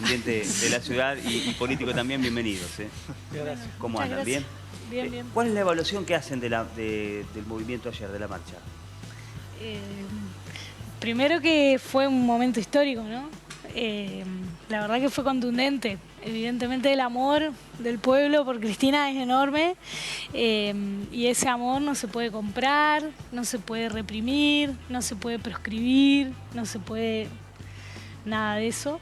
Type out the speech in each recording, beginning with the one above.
ambiente de la ciudad y político también, bienvenidos. Gracias. ¿Cómo Muchas andan? gracias. ¿Bien? Bien. ¿Cuál es la evaluación que hacen del movimiento ayer, de la marcha? Primero que fue un momento histórico, ¿no? La verdad que fue contundente. Evidentemente el amor del pueblo por Cristina es enorme y ese amor no se puede comprar, no se puede reprimir, no se puede proscribir, no se puede nada de eso.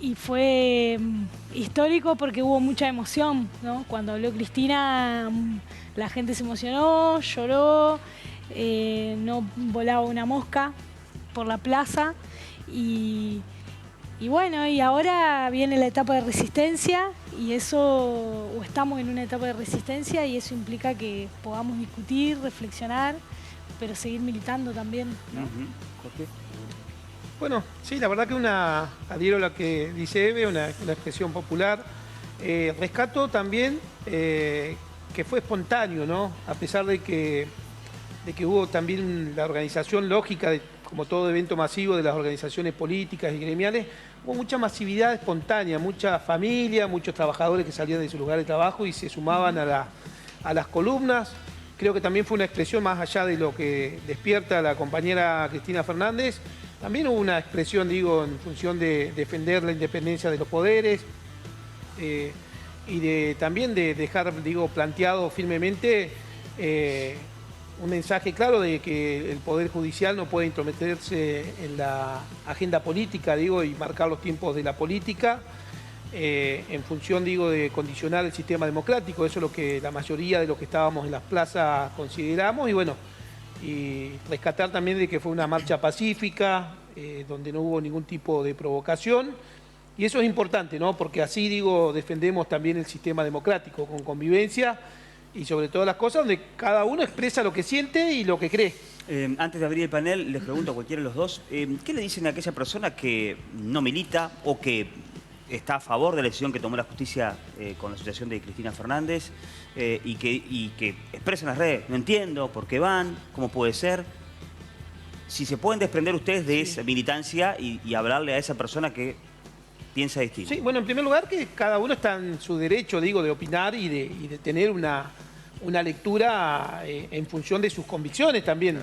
Y fue histórico porque hubo mucha emoción, ¿no? Cuando habló Cristina, la gente se emocionó, lloró, no volaba una mosca por la plaza y bueno, y ahora viene la etapa de resistencia y eso, o estamos en una etapa de resistencia y eso implica que podamos discutir, reflexionar, pero seguir militando también, ¿no? Jorge. Bueno, sí, la verdad que adhiero a lo que dice Eve, una expresión popular. Rescato también que fue espontáneo, ¿no? A pesar de que hubo también la organización lógica, como todo evento masivo de las organizaciones políticas y gremiales, hubo mucha masividad espontánea, mucha familia, muchos trabajadores que salían de su lugar de trabajo y se sumaban a las columnas. Creo que también fue una expresión más allá de lo que despierta la compañera Cristina Fernández. También hubo una expresión, digo, en función de defender la independencia de los poderes y también de dejar, digo, planteado firmemente un mensaje claro de que el Poder Judicial no puede intrometerse en la agenda política, digo, y marcar los tiempos de la política en función, digo, de condicionar el sistema democrático. Eso es lo que la mayoría de los que estábamos en las plazas consideramos y bueno, y rescatar también de que fue una marcha pacífica, donde no hubo ningún tipo de provocación. Y eso es importante, ¿no? Porque así, digo, defendemos también el sistema democrático, con convivencia y sobre todas las cosas, donde cada uno expresa lo que siente y lo que cree. Antes de abrir el panel, les pregunto a cualquiera de los dos, ¿qué le dicen a aquella persona que no milita o que está a favor de la decisión que tomó la justicia con la asociación de Cristina Fernández y que expresa en las redes, no entiendo por qué van, cómo puede ser? Si se pueden desprender ustedes de esa militancia y hablarle a esa persona que piensa distinto. Sí, bueno, en primer lugar que cada uno está en su derecho, digo, de opinar y de tener una lectura en función de sus convicciones también.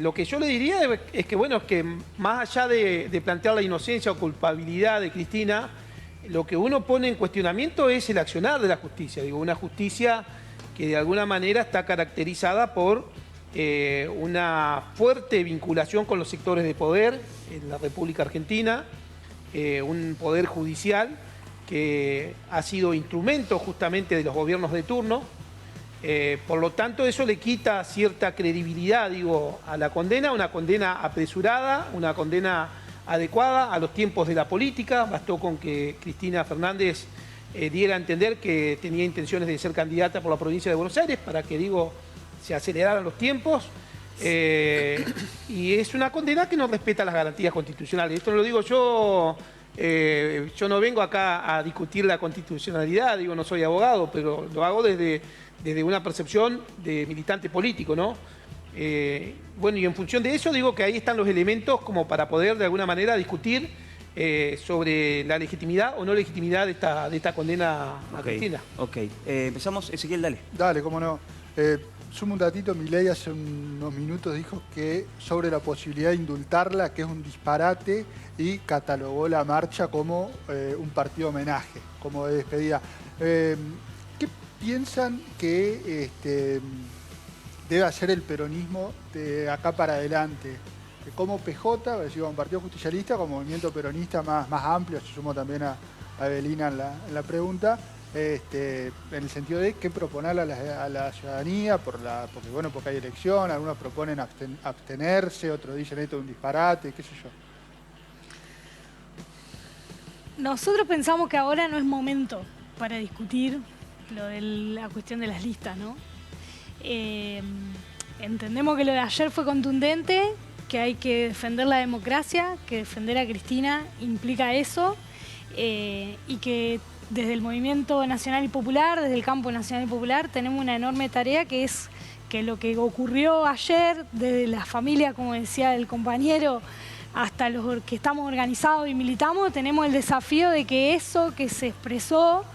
Lo que yo le diría es que, bueno, es que más allá de plantear la inocencia o culpabilidad de Cristina, lo que uno pone en cuestionamiento es el accionar de la justicia. Digo, una justicia que de alguna manera está caracterizada por una fuerte vinculación con los sectores de poder en la República Argentina, un poder judicial que ha sido instrumento justamente de los gobiernos de turno. Por lo tanto, eso le quita cierta credibilidad, digo, a la condena, una condena apresurada, una condena adecuada a los tiempos de la política. Bastó con que Cristina Fernández diera a entender que tenía intenciones de ser candidata por la provincia de Buenos Aires para que, digo, se aceleraran los tiempos. Y es una condena que no respeta las garantías constitucionales. Esto no lo digo yo. Yo no vengo acá a discutir la constitucionalidad, digo, no soy abogado, pero lo hago desde una percepción de militante político, ¿no? Bueno, y en función de eso digo que ahí están los elementos como para poder de alguna manera discutir sobre la legitimidad o no legitimidad de esta condena a Cristina. Ok, empezamos. Ezequiel, dale. Dale, cómo no. Sumo un datito, Milei hace unos minutos dijo que sobre la posibilidad de indultarla, que es un disparate, y catalogó la marcha como un partido homenaje, como de despedida. ¿Qué piensan que debe hacer el peronismo de acá para adelante? Como PJ, decimos, un partido justicialista, como movimiento peronista más amplio, se sumó también a Evelina en la pregunta, en el sentido de qué proponer a la ciudadanía, porque hay elección, algunos proponen abstenerse, otros dicen esto es un disparate, qué sé yo. Nosotros pensamos que ahora no es momento para discutir lo de la cuestión de las listas, ¿no? Entendemos que lo de ayer fue contundente, que hay que defender la democracia, que defender a Cristina implica eso, y que desde el Movimiento Nacional y Popular, desde el campo nacional y popular, tenemos una enorme tarea que es que lo que ocurrió ayer, desde la familia, como decía el compañero, hasta los que estamos organizados y militamos, tenemos el desafío de que eso que se expresó,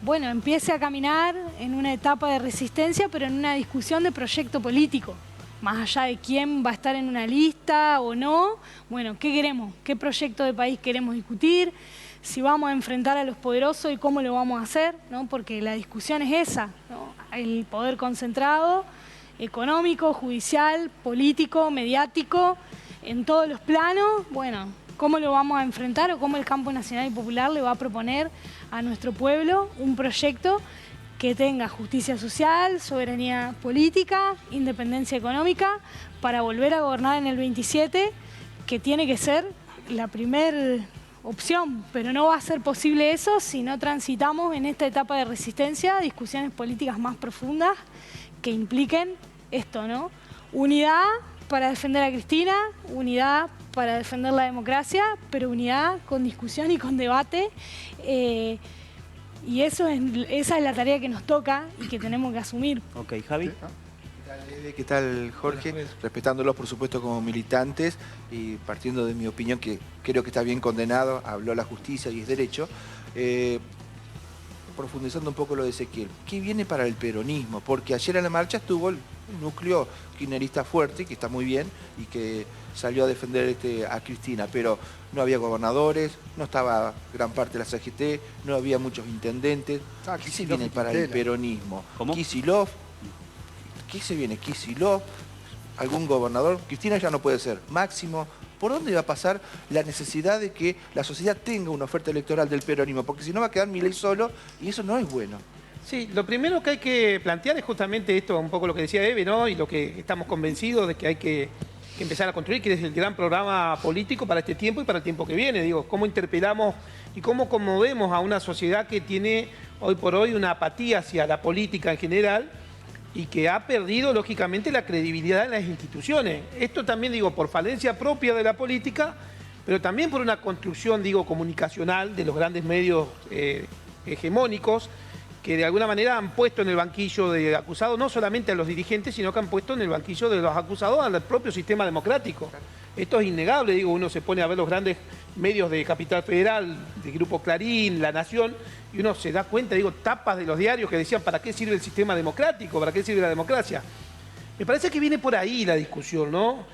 bueno, empiece a caminar en una etapa de resistencia, pero en una discusión de proyecto político. Más allá de quién va a estar en una lista o no, bueno, ¿qué queremos? ¿Qué proyecto de país queremos discutir? Si vamos a enfrentar a los poderosos y cómo lo vamos a hacer, ¿no? Porque la discusión es esa, ¿no? El poder concentrado, económico, judicial, político, mediático, en todos los planos, bueno, ¿cómo lo vamos a enfrentar o cómo el campo nacional y popular le va a proponer a nuestro pueblo un proyecto que tenga justicia social, soberanía política, independencia económica, para volver a gobernar en el 27, que tiene que ser la primera opción, pero no va a ser posible eso si no transitamos en esta etapa de resistencia discusiones políticas más profundas que impliquen esto, ¿no? Unidad para defender a Cristina, unidad para defender la democracia, pero unidad con discusión y con debate. Y esa es la tarea que nos toca y que tenemos que asumir. Ok, Javi. ¿Qué tal, Jorge? Respetándolos, por supuesto, como militantes y partiendo de mi opinión, que creo que está bien condenado, habló la justicia y es derecho, profundizando un poco lo de Ezequiel. ¿Qué viene para el peronismo? Porque ayer en la marcha estuvo el núcleo kirchnerista fuerte, que está muy bien, y que salió a defender a Cristina, pero no había gobernadores, no estaba gran parte de la CGT, no había muchos intendentes. ¿Qué se viene para el peronismo? ¿Cómo? Kicillof. ¿Qué se viene? Kicillof, algún gobernador. Cristina ya no puede ser. Máximo. ¿Por dónde va a pasar la necesidad de que la sociedad tenga una oferta electoral del peronismo? Porque si no va a quedar Milei solo y eso no es bueno. Sí, lo primero que hay que plantear es justamente esto, un poco lo que decía Eve, ¿no? Y lo que estamos convencidos de que hay que empezar a construir, que es el gran programa político para este tiempo y para el tiempo que viene. Digo, cómo interpelamos y cómo conmovemos a una sociedad que tiene hoy por hoy una apatía hacia la política en general y que ha perdido, lógicamente, la credibilidad en las instituciones. Esto también, digo, por falencia propia de la política, pero también por una construcción, digo, comunicacional de los grandes medios hegemónicos, que de alguna manera han puesto en el banquillo de acusados no solamente a los dirigentes, sino que han puesto en el banquillo de los acusados al propio sistema democrático. Esto es innegable, digo, uno se pone a ver los grandes medios de Capital Federal, de Grupo Clarín, La Nación, y uno se da cuenta, digo, tapas de los diarios que decían ¿para qué sirve el sistema democrático? ¿Para qué sirve la democracia? Me parece que viene por ahí la discusión, ¿no?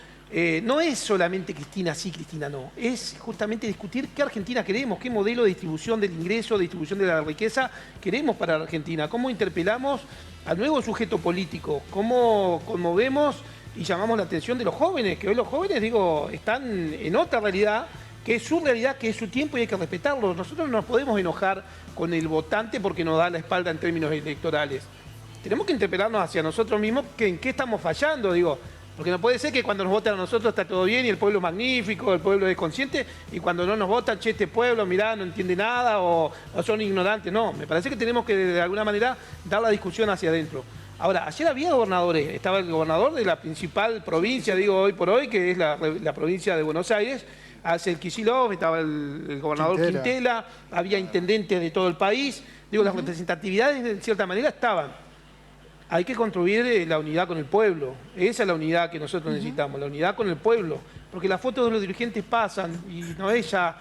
No es solamente Cristina sí, Cristina no. Es justamente discutir qué Argentina queremos, qué modelo de distribución del ingreso, de distribución de la riqueza queremos para la Argentina, cómo interpelamos al nuevo sujeto político, cómo conmovemos y llamamos la atención de los jóvenes, que hoy los jóvenes, digo, están en otra realidad, que es su realidad, que es su tiempo y hay que respetarlo. Nosotros no nos podemos enojar con el votante porque nos da la espalda en términos electorales. Tenemos que interpelarnos hacia nosotros mismos que en qué estamos fallando, digo. Porque no puede ser que cuando nos votan a nosotros está todo bien y el pueblo es magnífico, el pueblo es consciente, y cuando no nos votan, che, este pueblo, mirá, no entiende nada o son ignorantes. No, me parece que tenemos que de alguna manera dar la discusión hacia adentro. Ahora, ayer había gobernadores, estaba el gobernador de la principal provincia, digo hoy por hoy, que es la provincia de Buenos Aires, el Kicillof, estaba el gobernador Quintela, había intendentes de todo el país, digo, las representatividades en cierta manera estaban. Hay que construir la unidad con el pueblo. Esa es la unidad que nosotros necesitamos, la unidad con el pueblo. Porque las fotos de los dirigentes pasan y no es ya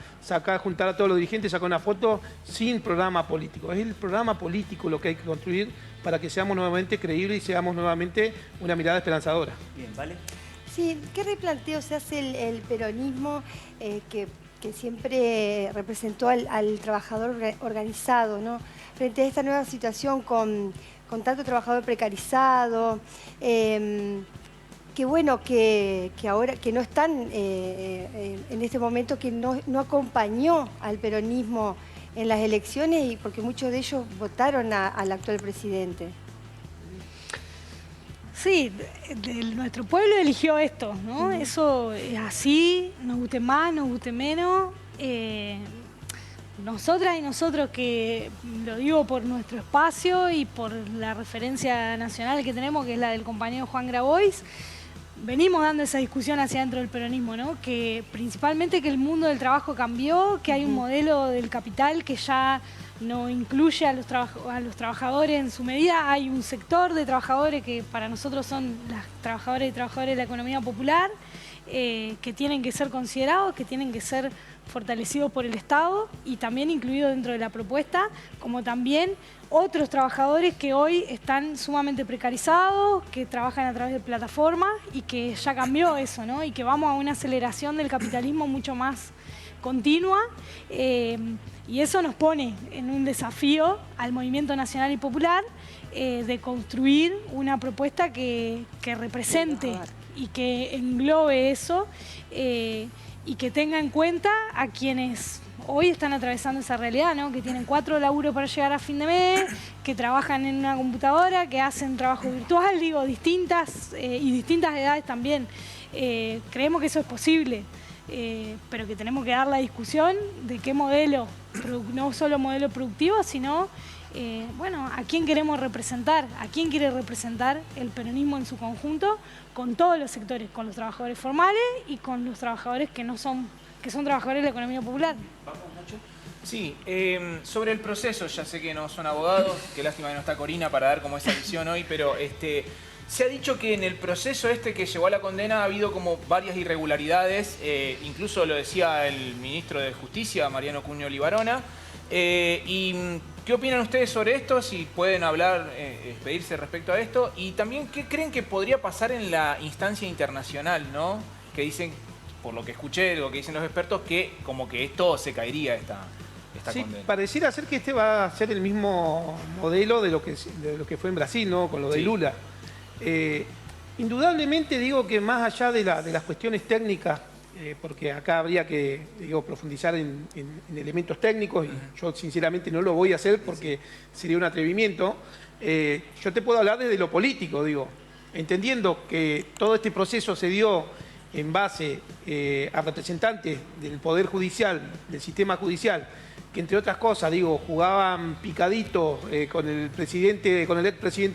juntar a todos los dirigentes, sacar una foto sin programa político. Es el programa político lo que hay que construir para que seamos nuevamente creíbles y seamos nuevamente una mirada esperanzadora. Bien, ¿vale? Sí, ¿qué replanteo se hace el peronismo que siempre representó al trabajador organizado, ¿no? Frente a esta nueva situación con tanto trabajador precarizado, que bueno, que ahora que no están en este momento, que no acompañó al peronismo en las elecciones y porque muchos de ellos votaron al actual presidente. Sí, nuestro pueblo eligió esto, ¿no? Eso es así, nos guste más, nos guste menos. Nosotras y nosotros, que lo digo por nuestro espacio y por la referencia nacional que tenemos, que es la del compañero Juan Grabois, venimos dando esa discusión hacia dentro del peronismo, ¿no? Que principalmente que el mundo del trabajo cambió, que hay un modelo del capital que ya no incluye a los trabajadores en su medida. Hay un sector de trabajadores que para nosotros son las trabajadoras y trabajadores de la economía popular, que tienen que ser considerados, que tienen que ser fortalecidos por el Estado y también incluidos dentro de la propuesta, como también otros trabajadores que hoy están sumamente precarizados, que trabajan a través de plataformas y que ya cambió eso, ¿no? Y que vamos a una aceleración del capitalismo mucho más continua, y eso nos pone en un desafío al movimiento nacional y popular de construir una propuesta que represente y que englobe eso, y que tenga en cuenta a quienes hoy están atravesando esa realidad, ¿no? Que tienen 4 laburos para llegar a fin de mes, que trabajan en una computadora, que hacen trabajo virtual, digo, distintas y distintas edades también. Creemos que eso es posible, pero que tenemos que dar la discusión de qué modelo, no solo modelo productivo, sino, bueno, a quién queremos representar, a quién quiere representar el peronismo en su conjunto, con todos los sectores, con los trabajadores formales y con los trabajadores que son trabajadores de la economía popular. Sí, sobre el proceso, ya sé que no son abogados, qué lástima que no está Corina para dar como esa visión hoy, pero se ha dicho que en el proceso que llevó a la condena ha habido como varias irregularidades, incluso lo decía el ministro de Justicia, Mariano Cuño Libarona. ¿Qué opinan ustedes sobre esto? Si pueden hablar, expedirse respecto a esto. Y también, ¿qué creen que podría pasar en la instancia internacional, ¿no? Que dicen, por lo que escuché, lo que dicen los expertos, que como que esto se caería esta condena. Pareciera ser que va a ser el mismo modelo de lo que fue en Brasil, ¿no? Con lo de Lula. Indudablemente digo que más allá de las cuestiones técnicas, porque acá habría que profundizar en elementos técnicos, y yo sinceramente no lo voy a hacer porque sería un atrevimiento, yo te puedo hablar desde lo político, entendiendo que todo este proceso se dio en base a representantes del Poder Judicial, del sistema judicial, que entre otras cosas, jugaban picaditos con el expresidente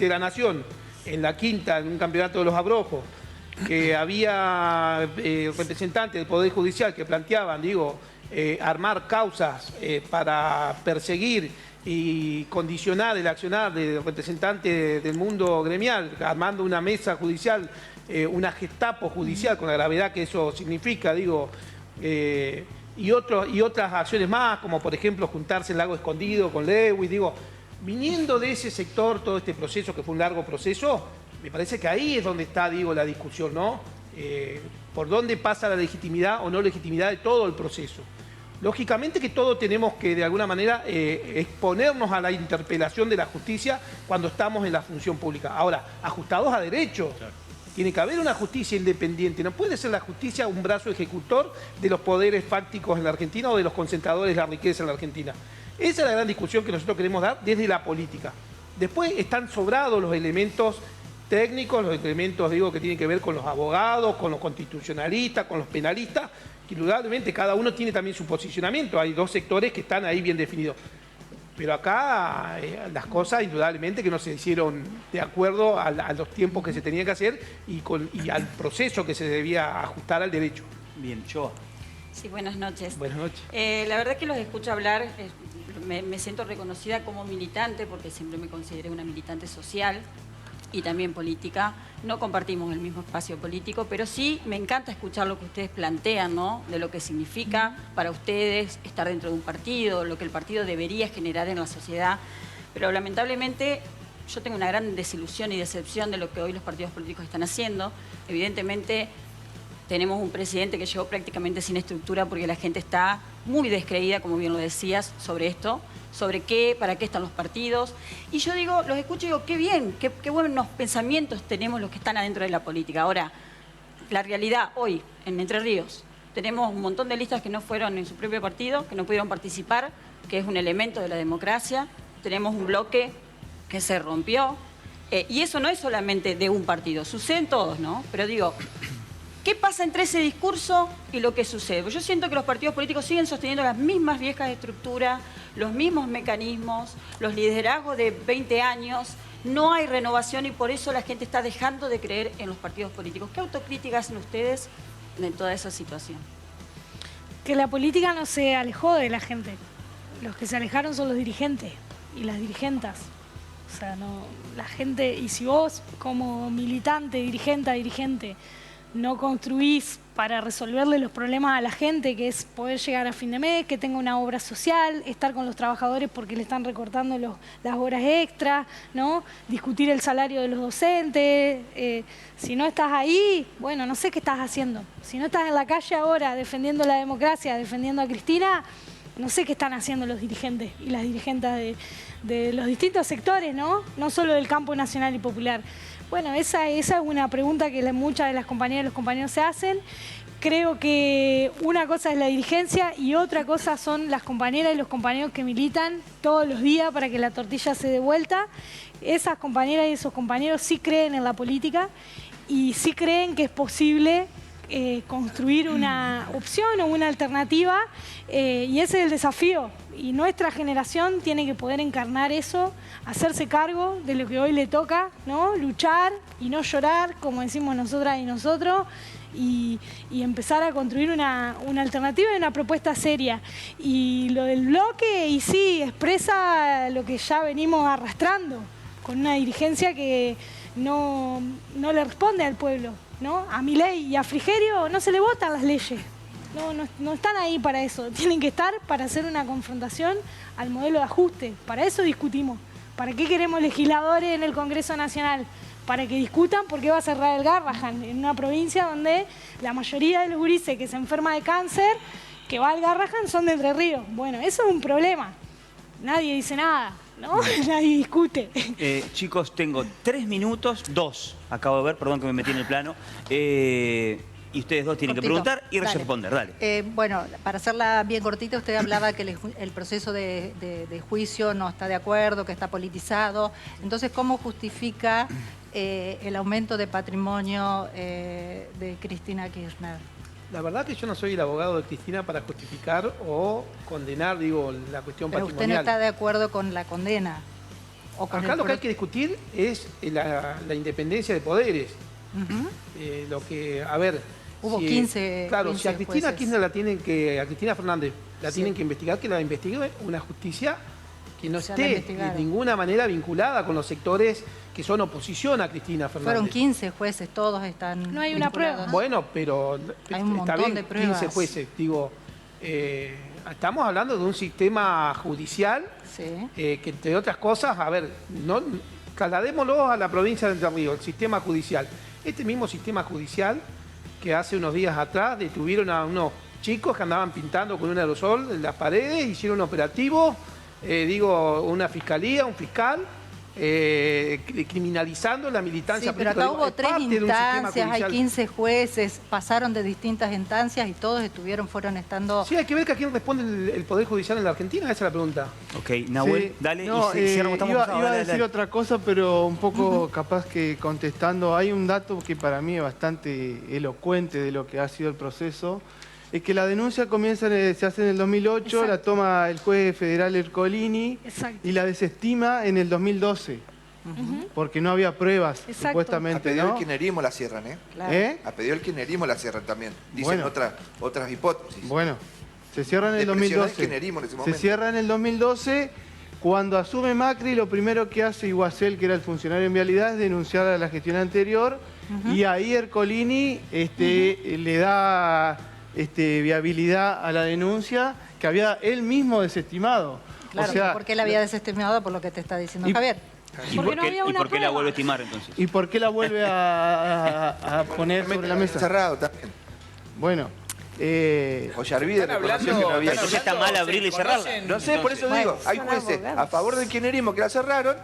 de la Nación, en la quinta, en un campeonato de los abrojos, que había representantes del Poder Judicial que planteaban, armar causas para perseguir y condicionar el accionar de representantes del mundo gremial, armando una mesa judicial, una gestapo judicial, con la gravedad que eso significa, y otras acciones más, como por ejemplo juntarse en Lago Escondido con Lewis, viniendo de ese sector todo este proceso, que fue un largo proceso, me parece que ahí es donde está, la discusión, ¿no? Por dónde pasa la legitimidad o no legitimidad de todo el proceso. Lógicamente que todos tenemos que, de alguna manera, exponernos a la interpelación de la justicia cuando estamos en la función pública. Ahora, ajustados a derecho. Claro. Tiene que haber una justicia independiente. No puede ser la justicia un brazo ejecutor de los poderes fácticos en la Argentina o de los concentradores de la riqueza en la Argentina. Esa es la gran discusión que nosotros queremos dar desde la política. Después están sobrados los elementos técnicos, los elementos, que tienen que ver con los abogados, con los constitucionalistas, con los penalistas, que indudablemente cada uno tiene también su posicionamiento. Hay dos sectores que están ahí bien definidos. Pero acá las cosas indudablemente que no se hicieron de acuerdo a los tiempos que se tenían que hacer y al proceso que se debía ajustar al derecho. Bien, Choa. Sí, buenas noches. Buenas noches. La verdad que los escucho hablar, me siento reconocida como militante, porque siempre me consideré una militante social y también política. No compartimos el mismo espacio político, pero sí me encanta escuchar lo que ustedes plantean, ¿no? De lo que significa para ustedes estar dentro de un partido, lo que el partido debería generar en la sociedad. Pero lamentablemente yo tengo una gran desilusión y decepción de lo que hoy los partidos políticos están haciendo. Evidentemente tenemos un presidente que llegó prácticamente sin estructura porque la gente está muy descreída, como bien lo decías, sobre esto, sobre para qué están los partidos. Y yo los escucho y digo, qué bien, qué buenos pensamientos tenemos los que están adentro de la política. Ahora, la realidad hoy, en Entre Ríos, tenemos un montón de listas que no fueron en su propio partido, que no pudieron participar, que es un elemento de la democracia. Tenemos un bloque que se rompió. Y eso no es solamente de un partido, sucede en todos, ¿no? Pero ¿qué pasa entre ese discurso y lo que sucede? Pues yo siento que los partidos políticos siguen sosteniendo las mismas viejas estructuras, los mismos mecanismos, los liderazgos de 20 años. No hay renovación y por eso la gente está dejando de creer en los partidos políticos. ¿Qué autocrítica hacen ustedes en toda esa situación? Que la política no se alejó de la gente. Los que se alejaron son los dirigentes y las dirigentas. La gente, y si vos como militante, dirigente, no construís para resolverle los problemas a la gente, que es poder llegar a fin de mes, que tenga una obra social, estar con los trabajadores porque le están recortando las horas extras, ¿no? Discutir el salario de los docentes. Si no estás ahí, bueno, no sé qué estás haciendo. Si no estás en la calle ahora defendiendo la democracia, defendiendo a Cristina, no sé qué están haciendo los dirigentes y las dirigentes de los distintos sectores, ¿no? No solo del campo nacional y popular. Bueno, esa es una pregunta que muchas de las compañeras y los compañeros se hacen. Creo que una cosa es la dirigencia y otra cosa son las compañeras y los compañeros que militan todos los días para que la tortilla se dé vuelta. Esas compañeras y esos compañeros sí creen en la política y sí creen que es posible construir una opción o una alternativa y ese es el desafío. Y nuestra generación tiene que poder encarnar eso, hacerse cargo de lo que hoy le toca, ¿no? Luchar y no llorar, como decimos nosotras y nosotros, y empezar a construir una alternativa y una propuesta seria. Y lo del bloque, y sí, expresa lo que ya venimos arrastrando, con una dirigencia que no le responde al pueblo, ¿no? A Milei y a Frigerio no se le votan las leyes. No están ahí para eso, tienen que estar para hacer una confrontación al modelo de ajuste. Para eso discutimos. ¿Para qué queremos legisladores en el Congreso Nacional? Para que discutan por qué va a cerrar el Garrahan, en una provincia donde la mayoría de los gurises que se enferma de cáncer, que va al Garrahan, son de Entre Ríos. Bueno, eso es un problema. Nadie dice nada, ¿no? Nadie discute. Chicos, tengo 3 minutos, 2. Acabo de ver, perdón que me metí en el plano. Y ustedes dos tienen que preguntar y responder, dale. Bueno, para hacerla bien cortita, usted hablaba que el proceso de juicio no está de acuerdo, que está politizado. Entonces, ¿cómo justifica el aumento de patrimonio de Cristina Kirchner? La verdad que yo no soy el abogado de Cristina para justificar o condenar, digo, la cuestión Pero patrimonial. usted no está de acuerdo con la condena. O con Acá lo que hay que discutir es la independencia de poderes. Lo que, a ver... Hubo 15 Claro, si a Cristina jueces. Kirchner a Cristina Fernández la tienen que investigar, que la investigue una justicia que no Ya la esté de investigaron. ninguna manera vinculada con los sectores que son oposición a Cristina Fernández. Fueron 15 jueces, todos están No hay una vinculados. prueba. Bueno, pero Hay un está montón bien, de pruebas. 15 jueces. Digo, estamos hablando de un sistema judicial Sí. que, entre otras cosas, a ver, trasladémoslo a la provincia de Entre Ríos, el sistema judicial. Este mismo sistema judicial que hace unos días atrás detuvieron a unos chicos que andaban pintando con un aerosol en las paredes, hicieron un operativo, una fiscalía, un fiscal, criminalizando la militancia Sí, pero política. acá hubo Es 3 parte de un sistema instancias, hay judicial. 15 jueces, pasaron de distintas instancias y todos fueron estando... Sí, hay que ver que a quién responde el Poder Judicial en la Argentina, esa es la pregunta. Ok, Nahuel, Sí. dale. No, y cierramos, estamos iba pasados, a dale, decir dale. otra cosa, pero un poco capaz que contestando. Hay un dato que para mí es bastante elocuente de lo que ha sido el proceso. Es que la denuncia se hace en el 2008, Exacto. la toma el juez federal Ercolini Exacto. y la desestima en el 2012, porque no había pruebas, Exacto. A supuestamente, pedido del ¿no? kirchnerismo la cierran, ¿eh? Claro. ¿Eh? A pedido del kirchnerismo la cierran también. Dicen Bueno. otras hipótesis. Bueno, se cierra en el De presionar al 2012. kirchnerismo en ese Se momento. cierra en el 2012. Cuando asume Macri, lo primero que hace Iguacel, que era el funcionario en vialidad, es denunciar a la gestión anterior. Y ahí Ercolini le da viabilidad a la denuncia que había él mismo desestimado. Claro, o sea, porque él había desestimado por lo que te está diciendo Y- Javier. ¿Y Porque por no qué, había y una por qué la prueba. vuelve a estimar entonces? ¿Y por qué la vuelve a poner sobre la mesa? Cerrado también. Bueno, Ollarvide Están reconoció que no hablando, había... Entonces está mal abrirla y cerrarla. No sé, por eso digo, hay jueces a favor del kirchnerismo que la cerraron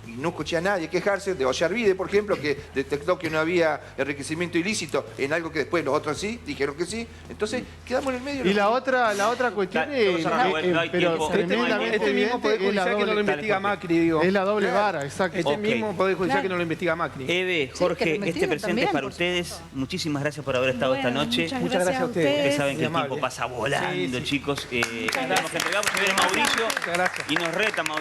y no escuché a nadie quejarse de Ollarvide, por ejemplo, que detectó que no había enriquecimiento ilícito en algo que después los otros sí, dijeron que sí. Entonces, quedamos en el medio. y la otra cuestión Dale, es, todos hablando, no hay pero tiempo. tremendamente Este mismo Poder evidente, es la Judicial que no lo doble, investiga Jorge. Macri, digo. es la doble vara, exacto. Este Ok. mismo Poder Judicial que no lo investiga Macri. Eve, que Jorge, lo este investiguen presente también, es para por ustedes. Muchísimas gracias por haber estado Bueno, esta noche. muchas gracias a ustedes. Ustedes saben que Muy el tiempo amable. pasa volando, Sí, sí. chicos. Tenemos que entregar, se viene Mauricio Muchas gracias. y nos reta Mauricio.